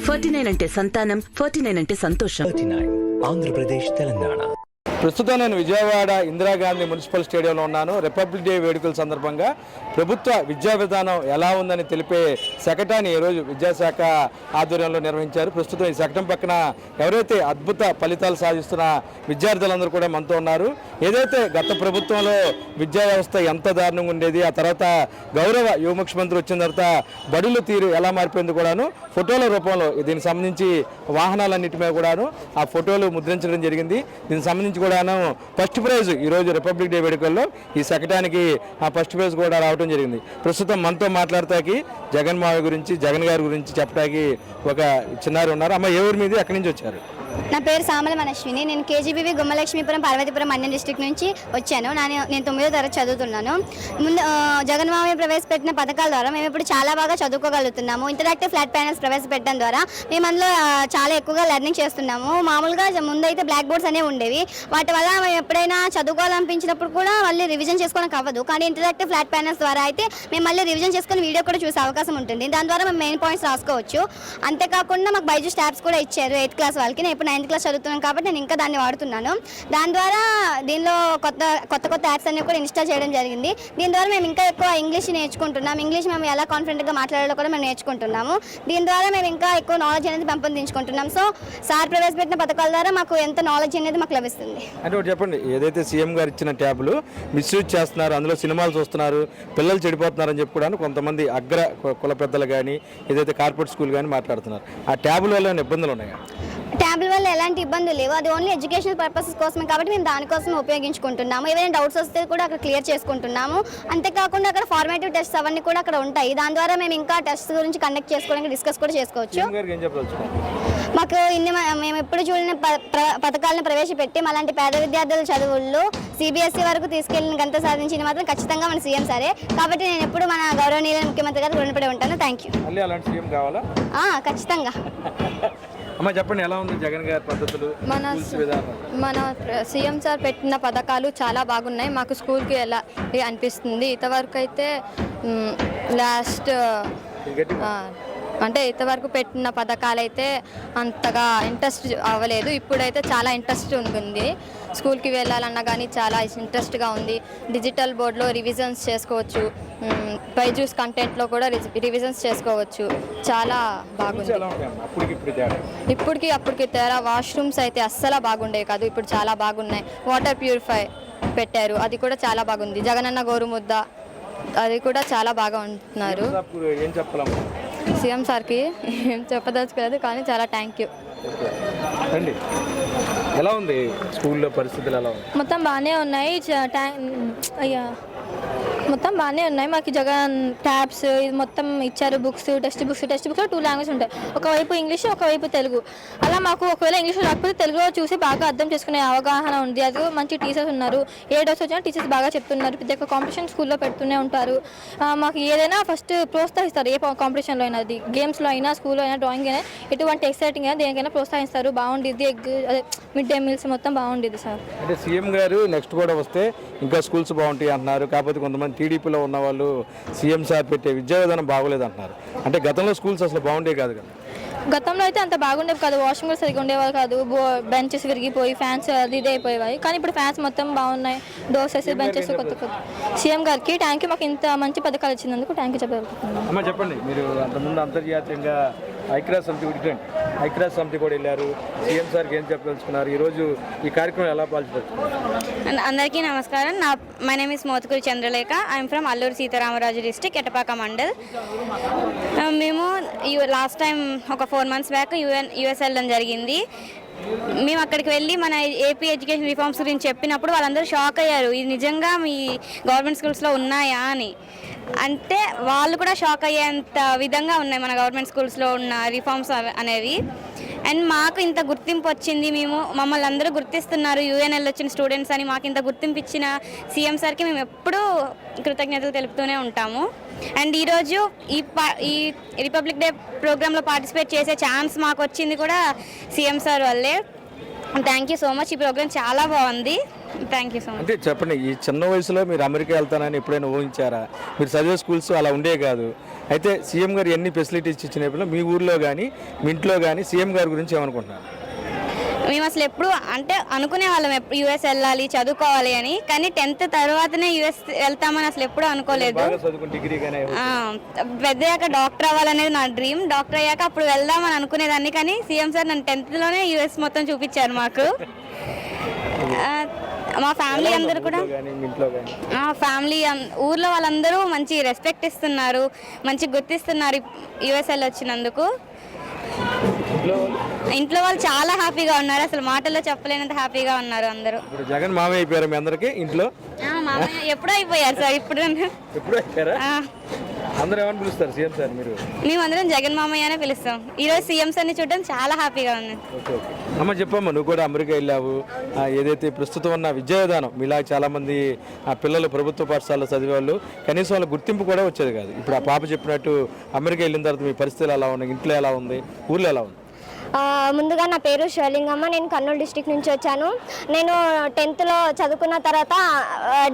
49 అంటే సంతానం, 49 అంటే సంతోషం. 49 ఆంధ్రప్రదేశ్ తెలంగాణ. ప్రస్తుతం నేను విజయవాడ ఇందిరాగాంధీ మున్సిపల్ స్టేడియంలో ఉన్నాను. రిపబ్లిక్ డే వేడుకల సందర్భంగా ప్రభుత్వ విద్యా విధానం ఎలా ఉందని తెలిపే శకటాన్ని ఈరోజు విద్యాశాఖ ఆధ్వర్యంలో నిర్వహించారు. ప్రస్తుతం ఈ శకటం పక్కన ఎవరైతే అద్భుత ఫలితాలు సాధిస్తున్న విద్యార్థులందరూ కూడా మనతో ఉన్నారు. ఏదైతే గత ప్రభుత్వంలో విద్యా వ్యవస్థ ఎంత దారుణంగా ఉండేది, ఆ తర్వాత గౌరవ యువ ముఖ్యమంత్రి వచ్చిన తర్వాత బడుల తీరు ఎలా మారిపోయింది కూడాను ఫోటోల రూపంలో దీనికి సంబంధించి వాహనాలన్నిటి మీద కూడాను ఆ ఫోటోలు ముద్రించడం జరిగింది. దీనికి సంబంధించి కూడాను ఫస్ట్ ప్రైజ్ ఈరోజు రిపబ్లిక్ డే వేడుకల్లో ఈ శకటానికి ఆ ఫస్ట్ ప్రైజ్ కూడా రావడం జరిగింది. ప్రస్తుతం మనతో మాట్లాడతాకి జగన్ మావి గురించి, జగన్ గారి గురించి చెప్పడానికి ఒక చిన్నారి ఉన్నారు. అమ్మ, ఏ ఊరి మీద ఎక్కడి నుంచి వచ్చారు? నా పేరు సామల మనశ్విని. నేను కేజీబీవి గుమ్మలక్ష్మీపురం పార్వతీపురం అన్యం డిస్ట్రిక్ట్ నుంచి వచ్చాను. నేను 9వ తరగతి చదువుతున్నాను. ముందు జగన్ మామయ్య ప్రవేశపెట్టిన పథకాల ద్వారా మేము ఇప్పుడు చాలా బాగా చదువుకోగలుగుతున్నాము. ఇంటరాక్టివ్ ఫ్లాట్ ప్యానల్స్ ప్రవేశపెట్టడం ద్వారా మేము అందులో చాలా ఎక్కువగా లెర్నింగ్ చేస్తున్నాము. మామూలుగా ముందైతే బ్లాక్ బోర్డ్స్ అనేవి ఉండేవి. వాటి వల్ల మేము ఎప్పుడైనా చదువుకోవాలనిపించినప్పుడు కూడా మళ్ళీ రివిజన్ చేసుకోవడానికి అవ్వదు. కానీ ఇంటరాక్టివ్ ఫ్లాట్ ప్యానల్స్ ద్వారా అయితే మేము మళ్ళీ రివిజన్ చేసుకుని వీడియో కూడా చూసే అవకాశం ఉంటుంది. దాని ద్వారా మేము మెయిన్ పాయింట్స్ రాసుకోవచ్చు. అంతేకాకుండా మాకు బైజూస్ ట్యాబ్స్ కూడా ఇచ్చారు 8th క్లాస్ వాళ్ళకి. నేను ఇప్పుడు 9th క్లాస్ చదువుతున్నాను కాబట్టి నేను ఇంకా దాన్ని వాడుతున్నాను. దాని ద్వారా దీనిలో కొత్త యాప్స్ అన్ని కూడా ఇన్స్టాల్ చేయడం జరిగింది. దీని ద్వారా మేము ఇంకా ఎక్కువ ఇంగ్లీష్ నేర్చుకుంటున్నాం. ఇంగ్లీష్ మేము ఎలా కాన్ఫిడెంట్గా మాట్లాడాలో కూడా మేము నేర్చుకుంటున్నాము. దీని ద్వారా మేము ఇంకా ఎక్కువ నాలెడ్జ్ అనేది పెంపొందించుకుంటున్నాం. సో సార్ ప్రవేశపెట్టిన పథకాల ద్వారా మాకు ఎంత నాలెడ్జ్ అనేది మాకు లభిస్తుంది. అంటే ఒకటి చెప్పండి, ఏదైతే సీఎం గారు ఇచ్చిన ట్యాబ్లు మిస్యూజ్ చేస్తున్నారు, అందులో సినిమాలు చూస్తున్నారు, పిల్లలు చెడిపోతున్నారని చెప్పి కూడా కొంతమంది అగ్ర కుల పెద్దలు కానీ ఏదైతే కార్పొరేట్ స్కూల్ కానీ మాట్లాడుతున్నారు. ఆ ట్యాబ్ల వల్ల ఏమైనా ఇబ్బందులు ఉన్నాయా? ట్యాబ్ల వల్ల ఎలాంటి ఇబ్బందులు లేవు. అది ఓన్లీ ఎడ్యుకేషనల్ పర్పసెస్ కోసమే కాబట్టి మేము దానికోసం ఉపయోగించుకుంటున్నాము. ఏవైనా డౌట్స్ వస్తే కూడా అక్కడ క్లియర్ చేసుకుంటున్నాము. అంతేకాకుండా అక్కడ ఫార్మేటివ్ టెస్ట్స్ అవన్నీ కూడా అక్కడ ఉంటాయి. దాని ద్వారా మేము ఇంకా టెస్ట్ గురించి కండక్ట్ చేసుకోవడానికి డిస్కస్ కూడా చేసుకోవచ్చు. మాకు మేము ఎప్పుడు చూడని పథకాలను ప్రవేశపెట్టి అలాంటి పేద విద్యార్థుల చదువుల్లో CBSE వరకు తీసుకెళ్లిన గంట సాధించింది మాత్రం ఖచ్చితంగా మన సీఎం సరే. కాబట్టి నేను ఎప్పుడు మన గౌరవనీయులైన ముఖ్యమంత్రి గారు రుణపడి ఉంటాను. Thank you. ఖచ్చితంగా. అమ్మ, చెప్పండి, ఎలా ఉంది జగన్ గారి పద్ధతులు? మన సీఎం సార్ పెట్టిన పథకాలు చాలా బాగున్నాయి. మాకు స్కూల్కి ఎలా అనిపిస్తుంది. ఇంతవరకు అయితే ఇంతవరకు పెట్టిన పథకాలు అయితే అంతగా ఇంట్రెస్ట్ అవ్వలేదు. ఇప్పుడైతే చాలా ఇంట్రెస్ట్ ఉంటుంది. స్కూల్కి వెళ్ళాలన్నా కానీ చాలా ఇంట్రెస్ట్గా ఉంది. డిజిటల్ బోర్డులో రివిజన్స్ చేసుకోవచ్చు. బైజూస్ కంటెంట్లో కూడా రివిజన్స్ చేసుకోవచ్చు. చాలా బాగుంది. అప్పటికి తేడా. వాష్రూమ్స్ అయితే అస్సలు బాగుండేవి కాదు, ఇప్పుడు చాలా బాగున్నాయి. వాటర్ ప్యూరిఫై పెట్టారు, అది కూడా చాలా బాగుంది. జగనన్న గోరుముద్ద అది కూడా చాలా బాగా ఉంటున్నారు. సీఎం సార్కి ఏం చెప్పదలుచుకోలేదు, కానీ చాలా థ్యాంక్ యూ. ఎలా ఉంది స్కూల్లో పరిస్థితులు? ఎలా ఉంది? మొత్తం బాగానే ఉన్నాయి. మొత్తం బాగానే ఉన్నాయి. మాకు జగన్ ట్యాబ్స్ ఇది మొత్తం ఇచ్చారు. టెక్స్ట్ బుక్స్ 2 లాంగ్వేజ్ ఉంటాయి. ఒకవైపు ఇంగ్లీష్, ఒకవైపు తెలుగు. అలా మాకు ఒకవేళ ఇంగ్లీష్ రాకపోతే తెలుగులో చూసి బాగా అర్థం చేసుకునే అవగాహన ఉంది. అది మంచి టీచర్స్ ఉన్నారు. ఏ డౌట్స్ వచ్చినా టీచర్స్ బాగా చెప్తున్నారు. ప్రతి ఒక్క కాంపిటీషన్ స్కూల్లో పెడుతూనే ఉంటారు. మాకు ఏదైనా ఫస్ట్ ప్రోత్సహిస్తారు. ఏ కాంపిటీషన్లో అయినా, అది గేమ్స్లో అయినా, స్కూల్లో అయినా, డ్రాయింగ్ అయినా, ఎటువంటి ఎక్సైటింగ్ అయినా దేనికైనా ప్రోత్సహిస్తారు. బాగుండిద్ది. అదే మిడ్ డే మీల్స్ మొత్తం బాగుండిద్ది సార్. అంటే సీఎం గారు నెక్స్ట్ కూడా వస్తే ఇంకా స్కూల్స్ బాగుంటాయి అంటున్నారు. కాకపోతే కొంతమంది టీడీపీలో ఉన్న వాళ్ళు సీఎం సార్ పెట్టే విద్యా విధానం బాగోలేదు అంటున్నారు. అంటే గతంలో స్కూల్స్ అసలు బాగుండే కాదు కదా? గతంలో అయితే అంత బాగుండేవి కాదు. వాషింగ్ కూడా సరిగ్గా ఉండేవాళ్ళు కాదు. బెంచెస్ విరిగిపోయి ఫ్యాన్స్ అది ఇది అయిపోయేవి. కానీ ఇప్పుడు ఫ్యాన్స్ మొత్తం బాగున్నాయి. డోర్సెస్, బెంచెస్ కొత్త. సీఎం గారికి థ్యాంక్ యూ. మాకు ఇంత మంచి పథకాలు ఇచ్చినందుకు థ్యాంక్ యూ చెప్పగలుగుతున్నాను. చెప్పండి, మీరు అంతకుముందు అంతర్జాతీయంగా ఐక్యరాజ్య సమితి కూడా వెళ్ళారు. సీఎం సార్కి ఏం చెప్పదలుచుకున్నారు? ఈరోజు ఈ కార్యక్రమం ఎలా పాల్గొన్నారు? అందరికీ నమస్కారం. My name is Mothukuri Chandralekha. I'm from Alluri Sitharamaraju district, Etapaka mandal. మేము లాస్ట్ టైం ఒక 4 months బ్యాక్ యుఎస్ వెళ్ళడం జరిగింది. మేము అక్కడికి వెళ్ళి మన ఏపీ ఎడ్యుకేషన్ రిఫార్మ్స్ గురించి చెప్పినప్పుడు వాళ్ళందరూ షాక్ అయ్యారు. ఇది నిజంగా మీ గవర్నమెంట్ స్కూల్స్లో ఉన్నాయా అని. అంటే వాళ్ళు కూడా షాక్ అయ్యేంత విధంగా ఉన్నాయి మన గవర్నమెంట్ స్కూల్స్లో ఉన్న రిఫార్మ్స్ అనేవి. అండ్ మాకు ఇంత గుర్తింపు వచ్చింది. మమ్మల్ని అందరూ గుర్తిస్తున్నారు, యూఎన్ఎల్ వచ్చిన స్టూడెంట్స్ అని. మాకు ఇంత గుర్తింపు ఇచ్చిన సీఎం సార్కి మేము ఎప్పుడూ కృతజ్ఞతలు తెలుపుతూనే ఉంటాము. అండ్ ఈరోజు ఈ రిపబ్లిక్ డే ప్రోగ్రాంలో పార్టిసిపేట్ చేసే ఛాన్స్ మాకు వచ్చింది కూడా సీఎం సార్ వల్లే. Thank you so much. ఈ ప్రోగ్రామ్ చాలా బాగుంది. Thank you so much. అంటే చెప్పండి, ఈ చిన్న వయసులో మీరు అమెరికా వెళ్తానని ఎప్పుడైనా ఊహించారా? మీరు చదివే స్కూల్స్ అలా ఉండే కాదు. అయితే సీఎం గారు ఎన్ని ఫెసిలిటీస్ ఇచ్చినప్పుడు మీ ఊర్లో కానీ మీ ఇంట్లో కానీ సీఎం గారి గురించి ఏమనుకుంటున్నారు? మేము అసలు ఎప్పుడు అంటే అనుకునే వాళ్ళం ఎప్పుడు యూఎస్ వెళ్ళాలి చదువుకోవాలి అని, కానీ 10th తర్వాతనే యూఎస్ వెళ్తామని అసలు ఎప్పుడు అనుకోలేదు. బాగా చదువుకుని డిగ్రీ కానీ పెద్దయ్యాక డాక్టర్ అవ్వాలనేది నా డ్రీమ్. డాక్టర్ అయ్యాక అప్పుడు వెళ్దామని అనుకునేదాన్ని, కానీ సీఎం సార్ నన్ను 10th లోనే యూఎస్ మొత్తం చూపించారు మాకు. మా ఫ్యామిలీ అందరూ కూడా ఫ్యామిలీ ఊర్లో వాళ్ళందరూ మంచి రెస్పెక్ట్ ఇస్తున్నారు, మంచి గుర్తిస్తున్నారు యూఎస్ఎల్ వచ్చినందుకు. ఇంట్లో వాళ్ళు చాలా హ్యాపీగా ఉన్నారు, అసలు మాటల్లో చెప్పలేనంత హ్యాపీగా ఉన్నారు అందరూ. జగన్ మామయ్య అయిపోయారు మీ అందరికి ఇంట్లో? మామయ్య ఎప్పుడో అయిపోయారు సార్. ఇప్పుడు అందరూ ఏమని పిలుస్తారు సీఎం సార్? మీరు మేమందరం జగన్ మామయ్య అనే పిలుస్తాం. ఈరోజు సీఎం సార్ని చూడడం చాలా హ్యాపీగా ఉంది. అమ్మ చెప్పమ్మా, నువ్వు కూడా అమెరికా వెళ్ళావు. ఏదైతే ప్రస్తుతం ఉన్న విద్యా విధానం మీలా చాలా మంది పిల్లలు ప్రభుత్వ పాఠశాలలో చదివేవాళ్ళు కనీసం వాళ్ళ గుర్తింపు కూడా వచ్చేది కాదు. ఇప్పుడు ఆ పాప చెప్పినట్టు అమెరికా వెళ్ళిన తర్వాత మీ పరిస్థితులు ఎలా ఉన్నాయి, ఇంట్లో ఎలా ఉంది, ఊర్లో ఎలా ఉంది? ముందుగా నా పేరు శివలింగమ్మ, నేను కర్నూలు డిస్టిక్ నుంచి వచ్చాను. నేను 10th చదువుకున్న తర్వాత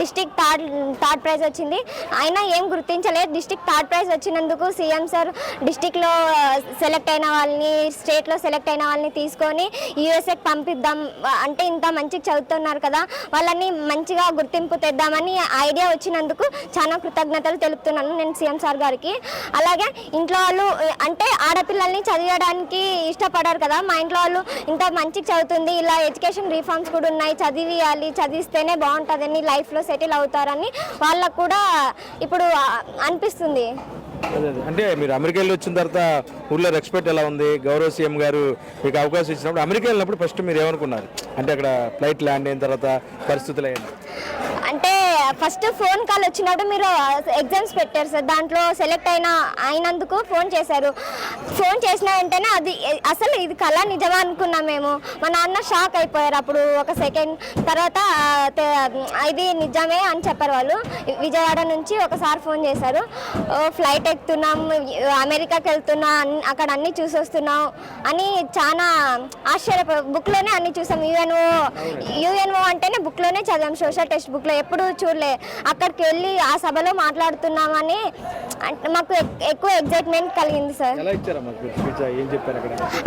డిస్టిక్ థర్డ్ ప్రైజ్ వచ్చింది. అయినా ఏం గుర్తించలేదు. డిస్టిక్ థర్డ్ ప్రైజ్ వచ్చినందుకు సీఎం సార్ డిస్టిక్లో సెలెక్ట్ అయిన వాళ్ళని, స్టేట్లో సెలెక్ట్ అయిన వాళ్ళని తీసుకొని యూఎస్ఏకి పంపిద్దాం అంటే ఇంత మంచిగా చదువుతున్నారు కదా, వాళ్ళని మంచిగా గుర్తింపు తెద్దామని ఐడియా వచ్చినందుకు చాలా కృతజ్ఞతలు తెలుపుతున్నాను నేను సీఎం సార్ గారికి. అలాగే ఇంట్లో వాళ్ళు అంటే ఆడపిల్లల్ని చదివడానికి ఇష్టపడారు కదా, మా ఇంట్లో వాళ్ళు ఇంత మంచిగా చదువుతుంది, ఇలా ఎడ్యుకేషన్ రిఫార్మ్స్ కూడా ఉన్నాయి, చదివియాలి, చదివిస్తేనే బాగుంటుందని, లైఫ్లో సెటిల్ అవుతారని వాళ్ళకు కూడా ఇప్పుడు అనిపిస్తుంది. అంటే మీరు అమెరికా వెళ్ళి వచ్చిన తర్వాత ఊళ్ళో రెస్పెక్ట్ ఎలా ఉంది? గౌరవ సీఎం గారు మీకు అవకాశం ఇచ్చినప్పుడు అమెరికా వెళ్ళినప్పుడు ఫస్ట్ మీరు ఏమనుకున్నారు? అంటే అక్కడ ఫ్లైట్ ల్యాండ్ అయిన తర్వాత పరిస్థితులు అయ్యింది అంటే ఫస్ట్ ఫోన్ కాల్ వచ్చినప్పుడు మీరు ఎగ్జామ్స్ పెట్టారు సార్, దాంట్లో సెలెక్ట్ అయినందుకు ఫోన్ చేశారు. ఫోన్ చేసిన వెంటనే అది అసలు ఇది కళ నిజమా అనుకున్నాం మేము. మా నాన్న షాక్ అయిపోయారు అప్పుడు ఒక సెకండ్. తర్వాత ఇది నిజమే అని చెప్పారు వాళ్ళు. విజయవాడ నుంచి ఒకసారి ఫోన్ చేశారు, ఫ్లైట్ ఎక్కుతున్నాం, అమెరికాకి వెళ్తున్నా, అక్కడ అన్నీ చూసి వస్తున్నాం అని చాలా ఆశ్చర్యపోయారు. బుక్లోనే అన్నీ చూసాం. యుఎన్ఓ అంటేనే బుక్లోనే చదివాం, సోషల్ టెక్స్ట్ బుక్లో ఎప్పుడు చూడలే. అక్కడికి వెళ్ళి ఆ సభలో మాట్లాడుతున్నామని మాకు ఎక్కువ ఎగ్జైట్మెంట్ కలిగింది సార్.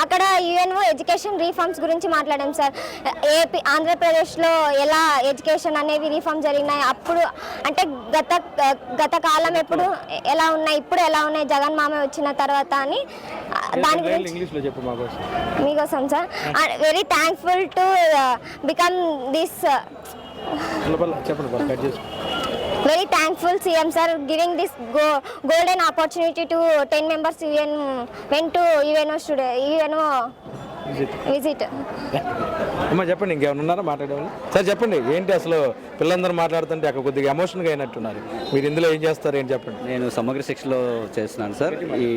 అక్కడ యుఎన్ఓ ఎడ్యుకేషన్ రిఫార్మ్స్ గురించి మాట్లాడాం సార్. ఆంధ్రప్రదేశ్లో ఎలా ఎడ్యుకేషన్ అనేవి రిఫార్మ్ జరిగినాయి, అప్పుడు అంటే గత కాలం ఎప్పుడు ఎలా ఉన్నాయి, ఇప్పుడు ఎలా ఉన్నాయి జగన్ మామయ్య వచ్చిన తర్వాత అని దాని గురించి మీకోసం sir. Very thankful to become this very thankful CM sir giving this golden opportunity to 10 members went to UNO visit. అమ్మా చెప్పండి, ఇంకేమైనా ఉన్నారా మాట్లాడేవాళ్ళు? సార్ చెప్పండి, ఏంటి అసలు పిల్లలందరూ మాట్లాడుతుంటే అక్కడ కొద్దిగా ఎమోషన్గా అయినట్టున్నారు. మీరు ఇందులో ఏం చేస్తారు, ఏం చెప్పండి? నేను సమగ్ర శిక్షలో చేస్తున్నాను సార్. ఈ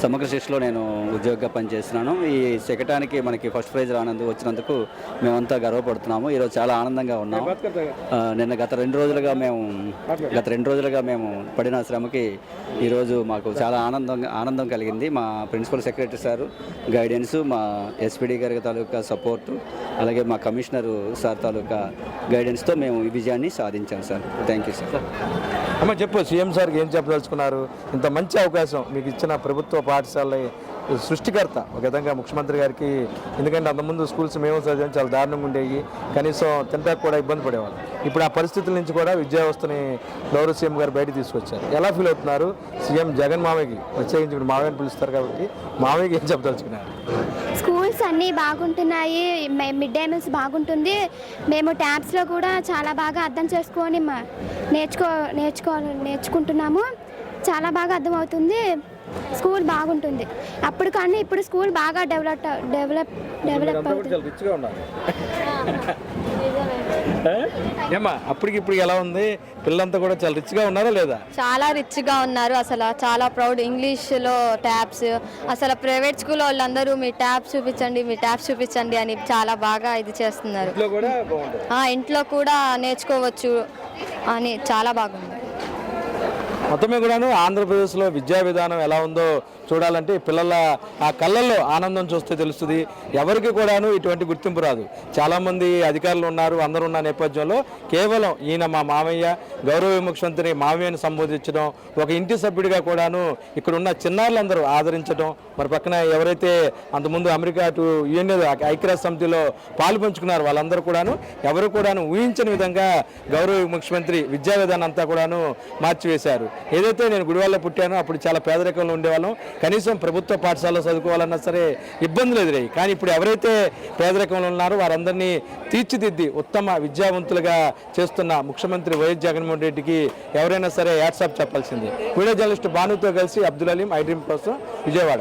సమగ్ర శిక్షలో నేను ఉద్యోగంగా పనిచేస్తున్నాను. ఈ శకటానికి మనకి ఫస్ట్ ప్రైజ్ వచ్చినందుకు మేమంతా గర్వపడుతున్నాము. ఈరోజు చాలా ఆనందంగా ఉన్నాము. గత రెండు రోజులుగా మేము పడిన శ్రమకి ఈరోజు మాకు చాలా ఆనందం కలిగింది. మా ప్రిన్సిపల్ సెక్రటరీ సార్ గైడెన్స్, మా ఎస్పీడీ గారి తాలూకా సపోర్టు, అలాగే మా కమిషనర్ సార్ తాలూకా గైడెన్స్తో మేము ఈ విజయాన్ని సాధించాం సార్. Thank you sir. అమ్మ చెప్పు, సీఎం సార్కి ఏం చెప్పదలుచుకున్నారు? ఇంత మంచి అవకాశం మీకు ఇచ్చిన ప్రభుత్వ పాఠశాల సృష్టికర్త ఒక విధంగా ముఖ్యమంత్రి గారికి. ఎందుకంటే అంతకుముందు స్కూల్స్ మేము చదివాం, చాలా దారుణంగా ఉండేవి, కనీసం తింటాక కూడా ఇబ్బంది పడేవాళ్ళు. ఇప్పుడు ఆ పరిస్థితుల నుంచి కూడా విద్యా వ్యవస్థని గౌరవ సీఎం గారు బయట తీసుకొచ్చారు. ఎలా ఫీల్ అవుతున్నారు? సీఎం జగన్ మామయ్యకి ప్రత్యేకించి ఇప్పుడు మామయ్యని పిలుస్తారు కాబట్టి మామయ్యకి ఏం చెప్పదలుచుకున్నారు? స్కూల్స్ అన్నీ బాగుంటున్నాయి, మిడ్ డే మీల్స్ బాగుంటుంది. మేము ట్యాబ్స్లో కూడా చాలా బాగా అర్థం చేసుకొని నేర్చుకుంటున్నాము. చాలా బాగా అర్థమవుతుంది. స్కూల్ బాగుంటుంది అప్పుడు కానీ ఇప్పుడు స్కూల్ బాగా డెవలప్ అవుతుంది. ఏమ్మా అప్పటికి ఇప్పుడు ఎలా ఉంది? పిల్లలంతా కూడా చాలా రిచ్గా ఉన్నారా లేదా? చాలా రిచ్గా ఉన్నారు. అసలు చాలా ప్రౌడ్. ఇంగ్లీష్లో ట్యాబ్స్, అసలు ప్రైవేట్ స్కూల్ వాళ్ళందరూ మీ ట్యాబ్స్ చూపించండి అని చాలా బాగా ఇది చేస్తున్నారు. ఇంట్లో కూడా నేర్చుకోవచ్చు అని చాలా బాగుంది. మొత్తమే కూడాను ఆంధ్రప్రదేశ్లో విద్యా విధానం ఎలా ఉందో చూడాలంటే పిల్లల ఆ కళ్ళల్లో ఆనందం చూస్తే తెలుస్తుంది. ఎవరికి కూడాను ఇటువంటి గుర్తింపు రాదు. చాలామంది అధికారులు ఉన్నారు, అందరూ ఉన్న నేపథ్యంలో కేవలం ఈయన మా మామయ్య, గౌరవ ముఖ్యమంత్రి మామయ్యని సంబోధించడం, ఒక ఇంటి సభ్యుడిగా కూడాను ఇక్కడ ఉన్న చిన్నారులందరూ ఆదరించడం, మరి పక్కన ఎవరైతే అంతకుముందు అమెరికా టు యుఎన్ ఐక్యరాజ్య సమితిలో పాలు పంచుకున్నారు వాళ్ళందరూ కూడాను ఎవరు కూడాను ఊహించని విధంగా గౌరవ ముఖ్యమంత్రి విద్యా విధానం అంతా కూడాను మార్చివేశారు. ఏదైతే నేను గుడివాడలో పుట్టానో అప్పుడు చాలా పేదరికంలో ఉండేవాళ్ళం, కనీసం ప్రభుత్వ పాఠశాలలో చదువుకోవాలన్నా సరే ఇబ్బందులు ఎదురయ్యాయి. కానీ ఇప్పుడు ఎవరైతే పేదరికంలో ఉన్నారో వారందరినీ తీర్చిదిద్ది ఉత్తమ విద్యావంతులుగా చేస్తున్న ముఖ్యమంత్రి వైఎస్ జగన్మోహన్ రెడ్డికి ఎవరైనా సరే హ్యాట్సాప్ చెప్పాల్సింది. వీడియో జర్నలిస్ట్ భానుతో కలిసి అబ్దుల్ అలీం, ఐ డ్రీమ్ కోసం, విజయవాడ.